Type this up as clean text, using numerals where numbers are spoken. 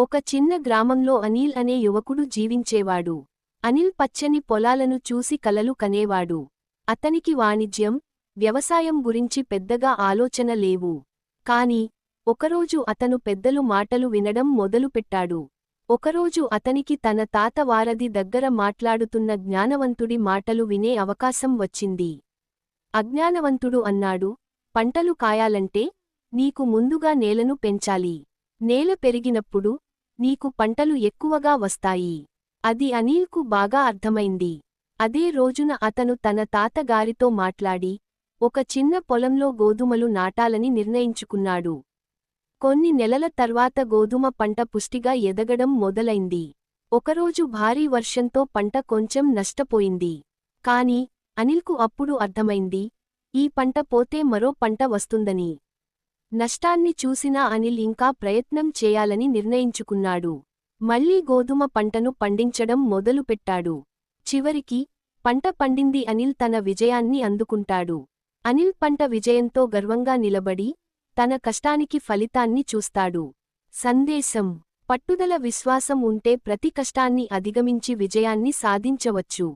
ఒక చిన్న గ్రామంలో అనిల్ అనే యువకుడు జీవించేవాడు. అనిల్ పచ్చని పొలాలను చూసి కలలు కనేవాడు. అతనికి వాణిజ్యం, వ్యవసాయం గురించి పెద్దగా ఆలోచన లేవు. కాని ఒకరోజు అతను పెద్దలు మాటలు వినడం మొదలుపెట్టాడు. ఒకరోజు అతనికి తన తాత వారధి దగ్గర మాట్లాడుతున్న జ్ఞానవంతుడి మాటలు వినే అవకాశం వచ్చింది. అజ్ఞానవంతుడు అన్నాడు, పంటలు కాయాలంటే నీకు ముందుగా నేలను పెంచాలి. నేల పెరిగినప్పుడు నీకు పంటలు ఎక్కువగా వస్తాయి. అది అనిల్కు బాగా అర్థమైంది. అదే రోజున అతను తన తాతగారితో మాట్లాడి ఒక చిన్న పొలంలో గోధుమలు నాటాలని నిర్ణయించుకున్నాడు. కొన్ని నెలల తర్వాత గోధుమ పంట పుష్టిగా ఎదగడం మొదలైంది. ఒకరోజు భారీ వర్షంతో పంట కొంచెం నష్టపోయింది. కాని అనిల్కు అప్పుడు అర్థమైంది, ఈ పంట పోతే మరో పంట వస్తుందని. నష్టాన్ని చూసినా అనిల్ ఇంకా ప్రయత్నం చేయాలని నిర్ణయించుకున్నాడు. మళ్లీ గోధుమ పంటను పండించడం మొదలుపెట్టాడు. చివరికి పంట పండింది. అనిల్ తన విజయాన్ని అందుకుంటాడు. అనిల్ పంట విజయంతో గర్వంగా నిలబడి తన కష్టానికి ఫలితాన్ని చూస్తాడు. సందేశం: పట్టుదల, విశ్వాసం ఉంటే ప్రతి కష్టాన్ని అధిగమించి విజయాన్ని సాధించవచ్చు.